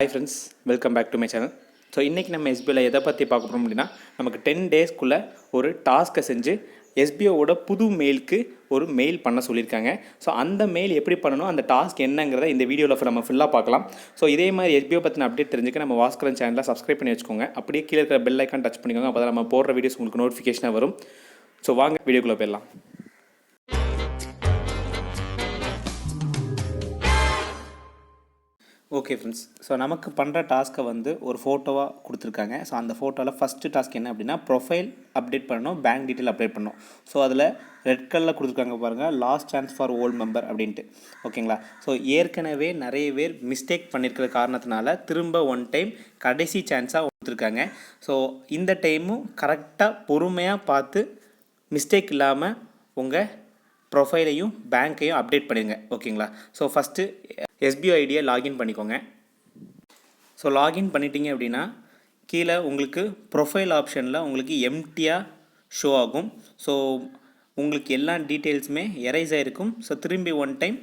Hi friends, welcome back to my channel. So இன்றைக்கி நம்ம எஸ்பிஐயில் எதை பற்றி பார்க்க போகிறோம் அப்படின்னா, நமக்கு 10 டேஸ்க்குள்ளே ஒரு டாஸ்க்கை செஞ்சு எஸ்பிஓவோட புது மெயிலுக்கு ஒரு மெயில் பண்ண சொல்லியிருக்காங்க. ஸோ அந்த மெயில் எப்படி பண்ணணும், அந்த டாஸ்க் என்னங்கிறத இந்த வீடியோவில் நம்ம ஃபுல்லாக பார்க்கலாம். ஸோ இதே மாதிரி எஸ்பிஓ பற்றின அப்டேட் தெரிஞ்சுக்க நம்ம வாஸ்கரன் சேனலை சப்ஸ்கிரைப் பண்ணி வச்சுக்கோங்க. அப்படியே கீழே இருக்கிற பெல் ஐக்கான் டச் பண்ணிக்கோங்க. அப்போ தான் நம்ம போடுற வீடியோஸ் உங்களுக்கு நோட்டிஃபிகேஷனாக வரும். ஸோ வாங்க வீடியோக்குள்ளே போயிடலாம். ஓகே ஃப்ரெண்ட்ஸ், ஸோ நமக்கு பண்ணுற டாஸ்க்கை வந்து ஒரு ஃபோட்டோவாக கொடுத்துருக்காங்க. ஸோ அந்த ஃபோட்டோவில் ஃபஸ்ட்டு டாஸ்க் என்ன அப்படின்னா, ப்ரொஃபைல் அப்டேட் பண்ணணும், பேங்க் டீட்டெயில் அப்டேட் பண்ணணும். ஸோ அதில் ரெட் கலரில் கொடுத்துருக்காங்க பாருங்கள், last chance for old member அப்படின்ட்டு. ஓகேங்களா? ஸோ ஏற்கனவே நிறைய பேர் மிஸ்டேக் பண்ணியிருக்கிற காரணத்தினால திரும்ப ஒன் டைம் கடைசி சான்ஸாக கொடுத்துருக்காங்க. ஸோ இந்த டைமும் கரெக்டாக பொறுமையாக பார்த்து மிஸ்டேக் இல்லாமல் உங்கள் ப்ரொஃபைலையும் பேங்க்கையும் அப்டேட் பண்ணிடுங்க. ஓகேங்களா? ஸோ ஃபஸ்ட்டு எஸ்பிஐ ஐடியை லாகின் பண்ணிக்கோங்க. ஸோ லாகின் பண்ணிட்டீங்க அப்படின்னா கீழே உங்களுக்கு ப்ரொஃபைல் ஆப்ஷனில் உங்களுக்கு எம்டியாக ஷோ ஆகும். ஸோ உங்களுக்கு எல்லா டீட்டெயில்ஸுமே எரேஸ் ஆகிருக்கும். ஸோ திரும்பி ஒன் டைம்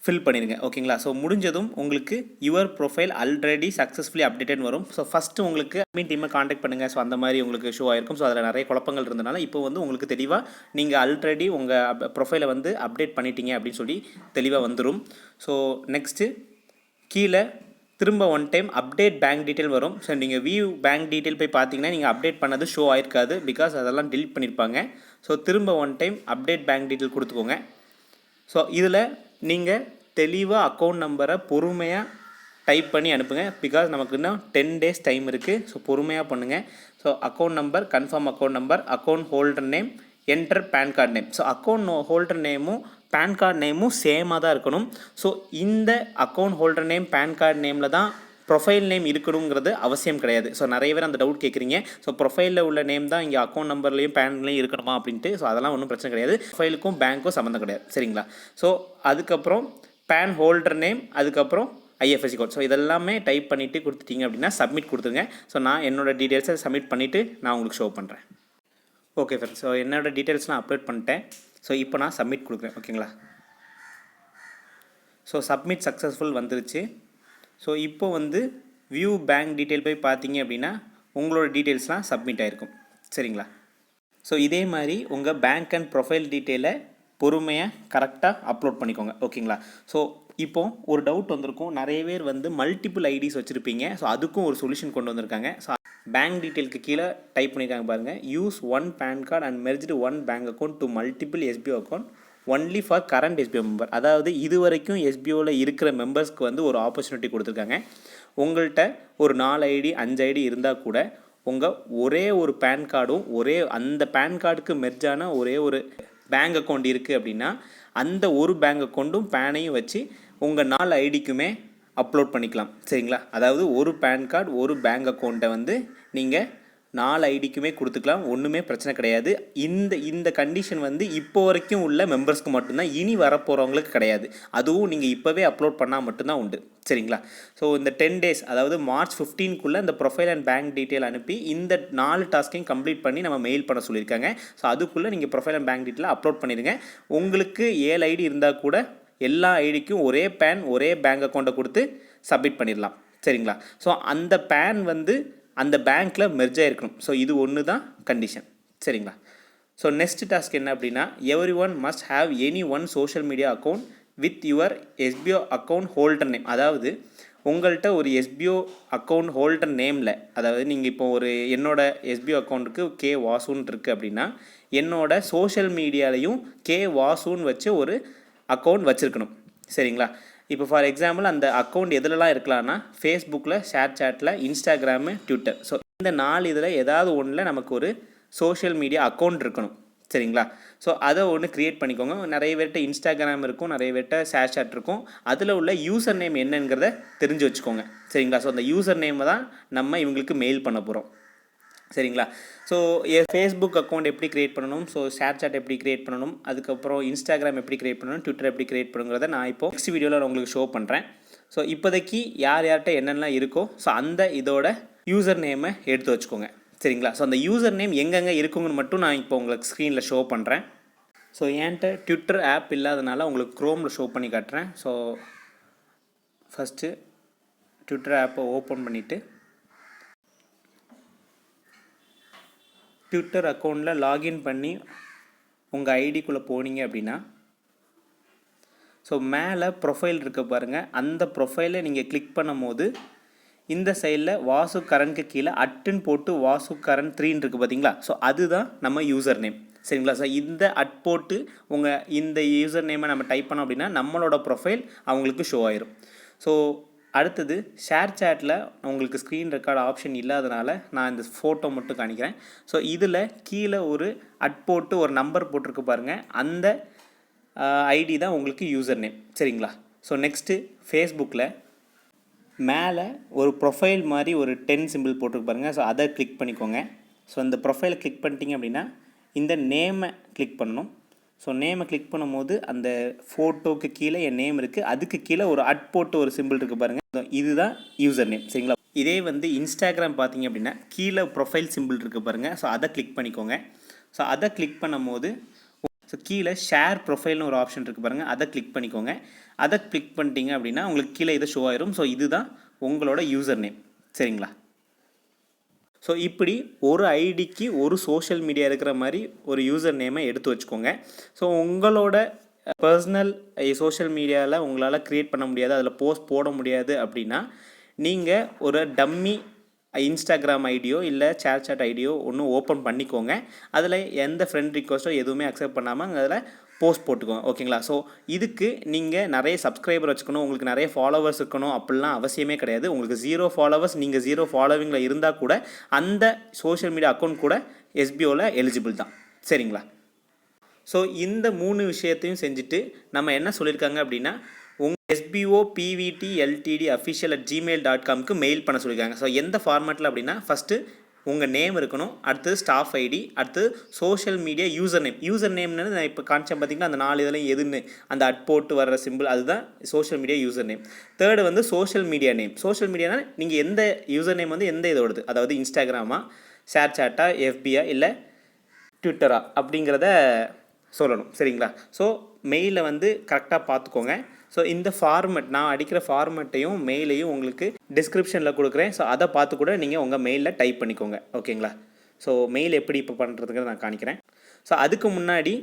ஃபில் பண்ணிடுங்க. ஓகேங்களா? ஸோ முடிஞ்சதும் உங்களுக்கு your profile already successfully updated வரும். ஸோ ஃபஸ்ட்டு உங்களுக்கு அட்மின் டீமை காண்டாக்ட் பண்ணுங்கள். ஸோ அந்த மாதிரி உங்களுக்கு ஷோ ஆகிருக்கும். ஸோ அதில் நிறைய குழப்பங்கள் இருந்தனால இப்போ வந்து உங்களுக்கு தெளிவாக நீங்கள் ஆல்ரெடி உங்கள் ப்ரொஃபைலை வந்து அப்டேட் பண்ணிட்டீங்க அப்படின்னு சொல்லி தெளிவாக வந்துடும். ஸோ நெக்ஸ்ட்டு கீழே திரும்ப one time update bank detail வரும். ஸோ நீங்கள் வியூ பேங்க் டீட்டெயில் போய் பார்த்தீங்கன்னா நீங்கள் அப்டேட் பண்ணது ஷோ ஆயிருக்காது, பிகாஸ் அதெல்லாம் டிலீட் பண்ணியிருப்பாங்க. ஸோ திரும்ப one time update bank detail கொடுத்துக்கோங்க. ஸோ இதில் நீங்கள் தெளிவாக அக்கௌண்ட் நம்பரை பொறுமையாக டைப் பண்ணி அனுப்புங்க, பிகாஸ் நமக்கு இன்னும் 10 டேஸ் டைம் இருக்குது. ஸோ பொறுமையாக பண்ணுங்கள். So account number, confirm account number, account holder name, enter PAN card name. So account holder நேமும் பேன் கார்டு நேமும் சேமாக தான் இருக்கணும். ஸோ இந்த account holder name, PAN card நேமில் தான் ப்ரொஃபைல் நேம் இருக்கணுங்கிறது அவசியம் கிடையாது. ஸோ நிறைய பேர் அந்த டவுட் கேட்குறீங்க. ஸோ ப்ரொஃபைலில் உள்ள நேம் தான் இங்கே அக்கௌண்ட் நம்பர்லேயும் பேன்லேயும் இருக்கணுமா அப்படின்ட்டு. ஸோ அதெல்லாம் ஒன்றும் பிரச்சனை கிடையாது. ப்ரொஃபைலுக்கும் பேங்க்கும் சம்மந்தம் கிடையாது. சரிங்களா? ஸோ அதுக்கப்புறம் பேன் ஹோல்டர் நேம், அதுக்கப்புறம் ஐஎஃப்எஸ்சி கோட். ஸோ இதெல்லாமே டைப் பண்ணிவிட்டு கொடுத்துட்டீங்க அப்படின்னா சப்மிட் கொடுத்துருங்க. ஸோ நான் என்னோடய டீட்டெயில்ஸை சப்மிட் பண்ணிவிட்டு நான் உங்களுக்கு ஷோ பண்ணுறேன். ஓகே ஃப்ரெண்ட்ஸ், ஸோ என்னோடய டீட்டெயில்ஸ் நான் அப்லோட் பண்ணிட்டேன். ஸோ இப்போ நான் சப்மிட் கொடுக்குறேன். ஓகேங்களா? ஸோ சப்மிட் சக்ஸஸ்ஃபுல் வந்துருச்சு. ஸோ இப்போ வந்து வியூ பேங்க் டீட்டெயில் போய் பார்த்தீங்க அப்படின்னா உங்களோட டீட்டெயில்ஸ்லாம் சப்மிட் ஆகிருக்கும். சரிங்களா? ஸோ இதே மாதிரி உங்கள் பேங்க் அண்ட் ப்ரொஃபைல் டீட்டெயிலை பொறுமையாக கரெக்டாக அப்லோட் பண்ணிக்கோங்க. ஓகேங்களா? ஸோ இப்போது ஒரு டவுட் வந்திருக்கும், நிறைய பேர் வந்து மல்டிபிள் ஐடிஸ் வச்சுருப்பீங்க. ஸோ அதுக்கும் ஒரு சொல்யூஷன் கொண்டு வந்திருக்காங்க. ஸோ பேங்க் டீட்டெயிலுக்கு கீழே டைப் பண்ணியிருக்காங்க பாருங்கள், use one pan card and merged one bank account to multiple SPO account only for current SPO member. அதாவது இது வரைக்கும் எஸ்பிஓவில் இருக்கிற மெம்பர்ஸ்க்கு வந்து ஒரு ஆப்பர்ச்சுனிட்டி கொடுத்துருக்காங்க. உங்கள்கிட்ட ஒரு 4 ஐடி 5 ஐடி இருந்தால் கூட உங்கள் ஒரே ஒரு பேன் கார்டும் அந்த பேன் கார்டுக்கு மெர்ஜான ஒரே ஒரு பேங்க் அக்கௌண்ட் இருக்குது அப்படின்னா அந்த ஒரு பேங்க் அக்கௌண்ட்டும் பேனையும் வச்சு உங்கள் 4 ஐடிக்குமே அப்லோட் பண்ணிக்கலாம். சரிங்களா? அதாவது ஒரு பேன் கார்டு ஒரு பேங்க் அக்கௌண்ட்டை வந்து நீங்கள் 4 ஐடிக்குமே கொடுத்துக்கலாம். ஒன்றுமே பிரச்சனை கிடையாது. இந்த கண்டிஷன் வந்து இப்போ வரைக்கும் உள்ள மெம்பர்ஸ்க்கு மட்டும்தான், இனி வரப்போகிறவங்களுக்கு கிடையாது. அதுவும் நீங்கள் இப்போவே அப்லோட் பண்ணால் மட்டும்தான் உண்டு. சரிங்களா? ஸோ இந்த 10 டேஸ், அதாவது மார்ச் 15க்குள்ளே இந்த ப்ரொஃபைல் அண்ட் பேங்க் டீட்டெயில் அனுப்பி இந்த 4 டாஸ்க்கையும் கம்ப்ளீட் பண்ணி நம்ம மெயில் பண்ண சொல்லியிருக்காங்க. ஸோ அதுக்குள்ளே நீங்கள் profile and bank detail upload பண்ணிடுங்க. உங்களுக்கு 7 ஐடி இருந்தால் கூட எல்லா ஐடிக்கும் ஒரே பேன் ஒரே பேங்க் அக்கௌண்ட்டை கொடுத்து சப்மிட் பண்ணிடலாம். சரிங்களா? ஸோ அந்த பேன் வந்து அந்த பேங்க்கில் மெர்ஜ் ஆகிருக்கணும். ஸோ இது ஒன்று தான் கண்டிஷன். சரிங்களா? ஸோ நெக்ஸ்ட் டாஸ்க் என்ன அப்படின்னா, every one must have any one social media account with your SPO account holder name. அதாவது உங்கள்கிட்ட ஒரு எஸ்பிஓ அக்கௌண்ட் ஹோல்டர் நேமில், அதாவது நீங்கள் இப்போ என்னோட எஸ்பிஓ அக்கௌண்ட்டுக்கு கே வாசுன்னு இருக்குது அப்படின்னா என்னோட சோஷியல் மீடியாலையும் கே வாசுன்னு வச்சு ஒரு அக்கௌண்ட் வச்சுருக்கணும். சரிங்களா? இப்போ ஃபார் எக்ஸாம்பிள் அந்த அக்கௌண்ட் எதுலலாம் இருக்கலாம்னா ஃபேஸ்புக்கில், ஷேர் சேட்டில், இன்ஸ்டாகிராமு, ட்விட்டர். ஸோ இந்த 4 இதில் ஏதாவது ஒன்றில் நமக்கு ஒரு சோஷியல் மீடியா அக்கௌண்ட் இருக்கணும். சரிங்களா? ஸோ அதை ஒன்று க்ரியேட் பண்ணிக்கோங்க. நிறைய பேர்கிட்ட இன்ஸ்டாகிராம் இருக்கும், நிறைய பேர்கிட்ட ஷேர் சேட் இருக்கும். அதில் உள்ள யூசர் நேம் என்னங்கிறத தெரிஞ்சு வச்சுக்கோங்க. சரிங்களா? ஸோ அந்த யூசர் நேமை தான் நம்ம இவங்களுக்கு மெயில் பண்ண போகிறோம். சரிங்களா? ஸோ ஃபேஸ்புக் அக்கௌண்ட் எப்படி க்ரியேட் பண்ணணும், ஸோ ஷேர் சாட் எப்படி க்ரியேட் பண்ணணும், அதுக்கப்புறம் இன்ஸ்டாகிராம் எப்படி க்ரியேட் பண்ணணும், ட்விட்டர் எப்படி க்ரியேட் பண்ணுங்கிறத நான் இப்போது நெக்ஸ்ட் வீடியோவில் உங்களுக்கு ஷோ பண்ணுறேன். ஸோ இப்போதைக்கு யார்கிட்ட என்னென்னலாம் இருக்கோ ஸோ அந்த இதோட யூசர் நேமை எடுத்து வச்சுக்கோங்க. சரிங்களா? ஸோ அந்த யூசர் நேம் எங்கெங்கே இருக்குங்கன்னு மட்டும் நான் இப்போ உங்களுக்கு ஸ்க்ரீனில் ஷோ பண்ணுறேன். ஸோ என்கிட்ட ட்விட்டர் ஆப் இல்லாதனால உங்களுக்கு க்ரோமில் ஷோ பண்ணி காட்டுறேன். ஸோ ஃபஸ்ட்டு ட்விட்டர் ஆப்பை ஓப்பன் பண்ணிவிட்டு ட்விட்டர் அக்கௌண்ட்டில் லாகின் பண்ணி உங்கள் ஐடிக்குள்ளே போனீங்க அப்படின்னா ஸோ மேலே ப்ரொஃபைல் இருக்க பாருங்கள், அந்த ப்ரொஃபைலை நீங்கள் கிளிக் பண்ணும் போது இந்த சைடில் வாசு கரனுக்கு கீழே அட்டுன்னு போட்டு வாசு கரன் 3ன்னு இருக்குது பார்த்தீங்களா. ஸோ அதுதான் நம்ம யூசர் நேம். சரிங்களா. ஸோ இந்த போட்டு உங்கள் இந்த யூசர் நேமை நம்ம டைப் பண்ணோம் அப்படின்னா நம்மளோட ப்ரொஃபைல் அவங்களுக்கு ஷோ ஆயிரும். ஸோ அடுத்தது ஷேர் சேட்டில் உங்களுக்கு ஸ்க்ரீன் ரெக்கார்ட் ஆப்ஷன் இல்லாதனால நான் இந்த ஃபோட்டோ மட்டும் காணிக்கிறேன். ஸோ இதில் கீழே ஒரு போட்டு ஒரு நம்பர் போட்டிருக்கு பாருங்கள், அந்த ஐடி தான் உங்களுக்கு யூசர் நேம். சரிங்களா. ஸோ நெக்ஸ்ட்டு ஃபேஸ்புக்கில் மேலே ஒரு ப்ரொஃபைல் மாதிரி ஒரு 10 சிம்பிள் போட்டிருக்கு பாருங்கள். ஸோ அதை கிளிக் பண்ணிக்கோங்க. ஸோ இந்த ப்ரொஃபைலை கிளிக் பண்ணிட்டீங்க அப்படின்னா இந்த நேமை கிளிக் பண்ணணும். ஸோ நேமை கிளிக் பண்ணும்போது அந்த ஃபோட்டோவுக்கு கீழே என் நேம் இருக்குது, அதுக்கு கீழே ஒரு போட்டு ஒரு சிம்பிள் இருக்குது பாருங்கள், இதுதான் யூசர் நேம். சரிங்களா. இதே வந்து இன்ஸ்டாகிராம் பார்த்தீங்க அப்படின்னா கீழே ப்ரொஃபைல் சிம்பிள் இருக்குது பாருங்கள். ஸோ அதை கிளிக் பண்ணிக்கோங்க. ஸோ அதை கிளிக் பண்ணும்போது ஸோ கீழே ஷேர் ப்ரொஃபைல்னு ஒரு ஆப்ஷன் இருக்குது பாருங்கள், அதை கிளிக் பண்ணிக்கோங்க. அதை கிளிக் பண்ணிட்டீங்க அப்படின்னா உங்களுக்கு கீழே இதை ஷோ ஆயிரும். ஸோ இதுதான் உங்களோட யூசர் நேம். சரிங்களா. ஸோ இப்படி ஒரு ஐடிக்கு ஒரு சோஷியல் மீடியா இருக்கிற மாதிரி ஒரு யூசர் நேமை எடுத்து வச்சுக்கோங்க. ஸோ உங்களோட பர்சனல் சோஷியல் மீடியாவில் உங்களால் க்ரியேட் பண்ண முடியாது, அதில் போஸ்ட் போட முடியாது அப்படின்னா நீங்கள் ஒரு டம்மி இன்ஸ்டாகிராம் ஐடியோ இல்லை சேட் ஐடியோ ஒன்று ஓப்பன் பண்ணிக்கோங்க. அதில் எந்த ஃப்ரெண்ட் ரிக்வஸ்ட்டோ எதுவுமே அக்செப்ட் பண்ணாமல் அதில் போஸ்ட் போட்டுக்கோங்க. ஓகேங்களா. ஸோ இதுக்கு நீங்கள் நிறைய சப்ஸ்கிரைபர் வச்சுக்கணும், உங்களுக்கு நிறைய ஃபாலோவர்ஸ் இருக்கணும் அப்படிலாம் அவசியமே கிடையாது. உங்களுக்கு 0 ஃபாலோவர்ஸ், நீங்கள் 0 ஃபாலோவிங்கில் இருந்தால் கூட அந்த சோஷியல் மீடியா அக்கௌண்ட் கூட எஸ்பிஓவில் எலிஜிபிள் தான். சரிங்களா. ஸோ இந்த 3 விஷயத்தையும் செஞ்சுட்டு நம்ம என்ன சொல்லியிருக்காங்க அப்படின்னா உங்கள் SBOPVTLTD@gmail.comக்கு மெயில் பண்ண சொல்லியிருக்காங்க. ஸோ எந்த ஃபார்மேட்டில் அப்படின்னா ஃபஸ்ட்டு உங்கள் நேம் இருக்கணும், அடுத்தது ஸ்டாஃப் ஐடி, அடுத்தது social media user name. User நேம்னு நான் இப்போ காமிச்சேன் பார்த்தீங்கன்னா அந்த 4 இதெல்லாம் எதுன்னு அந்த போட்டு வர்ற சிம்பிள் அதுதான் social media user name. Third வந்து சோஷியல் மீடியா நேம். சோஷியல் மீடியானா நீங்கள் எந்த யூசர் நேம் வந்து எந்த இதோடது, அதாவது இன்ஸ்டாகிராமா, ஷேர் சேட்டா, எஃபியா இல்லை ட்விட்டரா அப்படிங்கிறத சொல்லணும். சரிங்களா. ஸோ மெயிலை வந்து கரெக்டாக பார்த்துக்கோங்க. ஸோ இந்த ஃபார்மெட் நான் அடிக்கிற ஃபார்மெட்டையும் மெயிலையும் உங்களுக்கு டிஸ்கிரிப்ஷனில் கொடுக்குறேன். ஸோ அதை பார்த்து கூட நீங்கள் உங்கள் மெயிலில் டைப் பண்ணிக்கோங்க. ஓகேங்களா. ஸோ மெயில் எப்படி இப்போ பண்ணுறதுங்கிறத நான் காணிக்கிறேன். ஸோ அதுக்கு முன்னாடி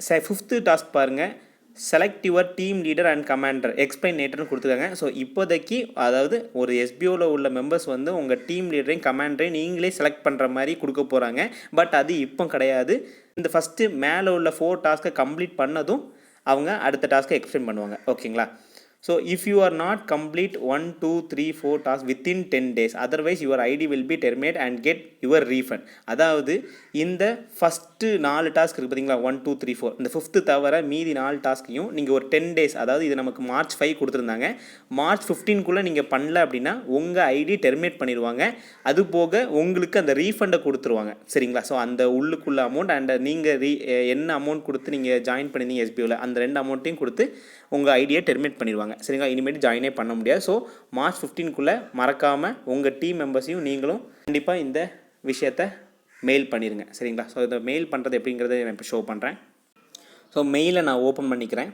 5th டாஸ்க் பாருங்கள், select your team leader and commander எக்ஸ்பிளைனேட்டர்னு கொடுத்துருக்காங்க. ஸோ இப்போதைக்கு அதாவது ஒரு எஸ்பிஓவில் உள்ள மெம்பர்ஸ் வந்து உங்கள் டீம் லீடரையும் கமாண்டரையும் நீங்களே செலக்ட் பண்ணுற மாதிரி கொடுக்க போகிறாங்க. பட் அது இப்போ கிடையாது. இந்த ஃபஸ்ட்டு மேலே உள்ள 4 டாஸ்க்கை கம்ப்ளீட் பண்ணதும் அவங்க அடுத்த டாஸ்க்கை எக்ஸ்பிளைன் பண்ணுவாங்க. ஓகேங்களா. So if you are not complete 1, 2, 3, 4 task within 10 days otherwise your ID will be terminate and get your refund. அதாவது இந்த ஃபஸ்ட்டு 4 டாஸ்க் இருக்குது பார்த்தீங்களா, 1, 2, 3, 4, இந்த 5th தவிர மீதி 4 டாஸ்க்கையும் நீங்கள் ஒரு 10 days, அதாவது இது நமக்கு March 5 கொடுத்துருந்தாங்க, March 15க்குள்ளே நீங்கள் பண்ணல அப்படின்னா உங்கள் ஐடி டெர்மினேட் பண்ணிடுவாங்க. அது போக உங்களுக்கு அந்த ரீஃபண்டை கொடுத்துருவாங்க. சரிங்களா. ஸோ அந்த உள்ளுக்குள்ள அமௌண்ட் அண்ட் நீங்கள் என்ன அமௌண்ட் கொடுத்து நீங்கள் ஜாயின் பண்ணியிருந்தீங்க எஸ்பிஓவில் அந்த 2 அமௌண்ட்டையும் கொடுத்து உங்கள் ஐடியை டெர்மினேட் பண்ணிடுவாங்க. சரிங்களா. இனிமேட்டு ஜாயினே பண்ண முடியாது. ஸோ March 15க்குள்ளே மறக்காமல் உங்கள் டீம் மெம்பர்ஸையும் நீங்களும் கண்டிப்பாக இந்த விஷயத்தை மெயில் பண்ணிடுங்க. சரிங்களா. ஸோ இந்த மெயில் பண்ணுறது எப்படிங்கிறத நான் இப்போ ஷோ பண்ணுறேன். ஸோ மெயிலை நான் ஓப்பன் பண்ணிக்கிறேன்.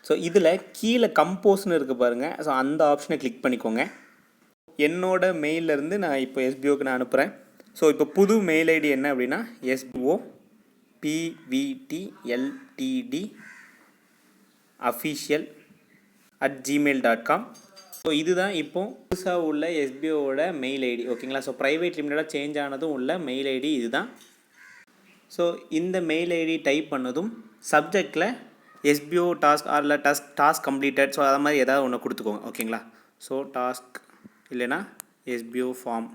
ஸோ இதில் கீழே கம்போஸ்னு இருக்குது பாருங்கள். ஸோ அந்த ஆப்ஷனை கிளிக் பண்ணிக்கோங்க. என்னோட மெயிலேருந்து நான் இப்போ எஸ்பிஓக்கு நான் அனுப்புகிறேன். ஸோ இப்போ புது மெயில் ஐடி என்ன அப்படின்னா SBOPVTLTD@gmail.com. ஸோ இதுதான் இப்போ புதுசாக உள்ள எஸ்பிஓவோட மெயில் ஐடி. ஓகேங்களா. ஸோ ப்ரைவேட் லிமிட்டடாக சேஞ்ச் ஆனதும் உள்ள மெயில் ஐடி இதுதான். ஸோ இந்த மெயில் ஐடி டைப் பண்ணதும் சப்ஜெக்டில் எஸ்பிஓ டாஸ்க் ஆரில் டாஸ்க் கம்ப்ளீட்டட், ஸோ அது மாதிரி ஏதாவது ஒன்று கொடுத்துக்கோங்க. ஓகேங்களா. ஸோ டாஸ்க் இல்லைனா எஸ்பிஓ ஃபார்ம்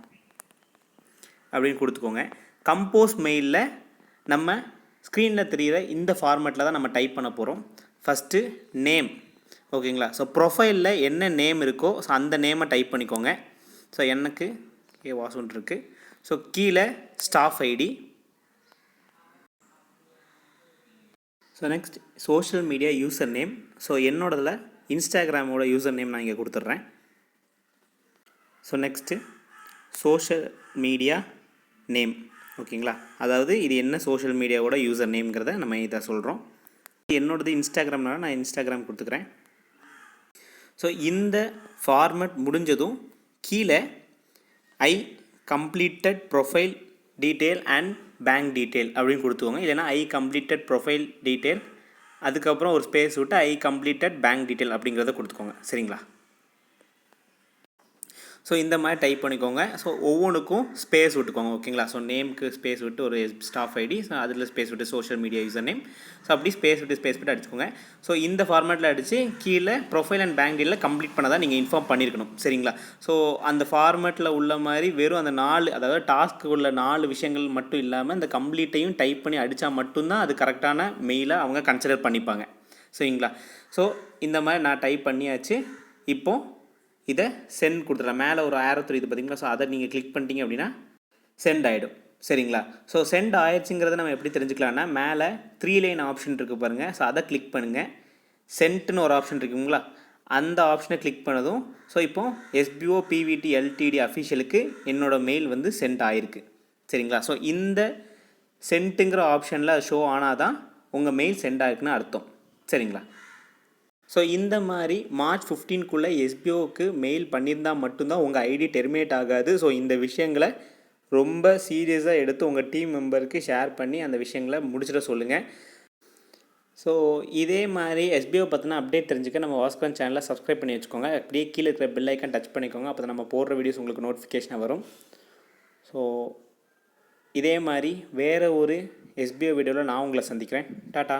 அப்படின்னு கொடுத்துக்கோங்க. கம்போஸ் மெயிலில் நம்ம ஸ்க்ரீனில் தெரிகிற இந்த ஃபார்மேட்டில் தான் நம்ம டைப் பண்ண போகிறோம். First name. ஓகேங்களா. ஸோ ப்ரொஃபைலில் என்ன நேம் இருக்கோ ஸோ அந்த நேமை டைப் பண்ணிக்கோங்க. ஸோ எனக்கு வாசுன்னு இருக்குது. ஸோ கீழே staff ID. So next social media user name. So என்னோடதில் இன்ஸ்டாகிராமோட யூசர் நேம் நான் இங்கே கொடுத்துட்றேன். So next social media name. ஓகேங்களா. அதாவது இது என்ன சோஷியல் மீடியாவோட யூசர் நேம்ங்கிறத நம்ம இதை சொல்கிறோம். என்னோடது இன்ஸ்டாகிராம்னால நான் இன்ஸ்டாகிராம் கொடுத்துக்கிறேன். ஸோ இந்த ஃபார்மட் முடிஞ்சதும் கீழே I completed profile detail and bank detail அப்படின்னு கொடுத்துக்கோங்க. இல்லைனா ஐ கம்ப்ளீட்டட் ப்ரொஃபைல் டீட்டெயில் அதுக்கப்புறம் ஒரு ஸ்பேஸ் விட்டு ஐ கம்ப்ளீட்டட் பேங்க் டீட்டெயில் அப்படிங்கிறத கொடுத்துக்கோங்க. சரிங்களா? ஸோ இந்த மாதிரி டைப் பண்ணிக்கோங்க. ஸோ ஒவ்வொன்றுக்கும் ஸ்பேஸ் விட்டுக்கோங்க. ஓகேங்களா? ஸோ நேமுக்கு ஸ்பேஸ் விட்டு ஒரு ஸ்டாஃப் ஐடி, ஸோ அதில் ஸ்பேஸ் விட்டு social media user name, so அப்படி ஸ்பேஸ் விட்டு அடிச்சுக்கோங்க. ஸோ இந்த ஃபார்மேட்டில் அடித்து கீழே ப்ரொஃபைல் அண்ட் பேங்க் டீட்டெயிலில் கம்ப்ளீட் பண்ணதான் நீங்கள் இன்ஃபார்ம் பண்ணியிருக்கணும். சரிங்களா? ஸோ அந்த ஃபார்மேட்டில் உள்ள மாதிரி வெறும் அந்த 4, அதாவது டாஸ்க்கு உள்ள 4 விஷயங்கள் மட்டும் இல்லாமல் இந்த கம்ப்ளீட்டையும் டைப் பண்ணி அடித்தா மட்டும்தான் அது கரெக்டான மெயிலை அவங்க கன்சிடர் பண்ணிப்பாங்க. சரிங்களா? ஸோ இந்த மாதிரி நான் டைப் பண்ணியாச்சு. இப்போது இதை சென்ட் கொடுத்துட்றேன். மேலே ஒரு ஆரோ தெரியுது பார்த்தீங்களா? ஸோ அதை நீங்கள் கிளிக் பண்ணிட்டீங்க அப்படின்னா சென்ட் ஆகிடும். சரிங்களா? ஸோ சென்ட் ஆயிடுச்சுங்கிறத நம்ம எப்படி தெரிஞ்சுக்கலாம்னா, மேலே 3 லைன் ஆப்ஷன் இருக்குது பாருங்கள். ஸோ அதை கிளிக் பண்ணுங்கள். சென்ட்னு ஒரு ஆப்ஷன் இருக்குங்களா? அந்த ஆப்ஷனை கிளிக் பண்ணதும் ஸோ இப்போது எஸ்பிஓ பிவிடி எல்டிடி அஃபிஷியலுக்கு என்னோடய மெயில் வந்து சென்ட் ஆகிருக்கு. சரிங்களா? ஸோ இந்த சென்ட்டுங்கிற ஆப்ஷனில் ஷோ ஆனால் தான் உங்கள் மெயில் சென்ட் ஆகிருக்குன்னு அர்த்தம். சரிங்களா? ஸோ இந்த மாதிரி மார்ச் 15க்குள்ளே எஸ்பிஓக்கு மெயில் பண்ணியிருந்தால் மட்டும்தான் உங்கள் ஐடி டெர்மினேட் ஆகாது. ஸோ இந்த விஷயங்களை ரொம்ப சீரியஸாக எடுத்து உங்கள் டீம் மெம்பருக்கு ஷேர் பண்ணி அந்த விஷயங்களை முடிச்சிட சொல்லுங்கள். ஸோ இதே மாதிரி எஸ்பிஓ பற்றின அப்டேட் தெரிஞ்சுக்க நம்ம வாஸ்கன் சேனலை சப்ஸ்கிரைப் பண்ணி வச்சுக்கோங்க. அப்படியே கீழே இருக்கிற பெல் ஐக்கான் டச் பண்ணிக்கோங்க. அப்போ தான் நம்ம போடுற வீடியோஸ் உங்களுக்கு நோட்டிஃபிகேஷனாக வரும். ஸோ இதே மாதிரி வேறு ஒரு எஸ்பிஓ வீடியோவில் நான் உங்களை சந்திக்கிறேன். டாட்டா.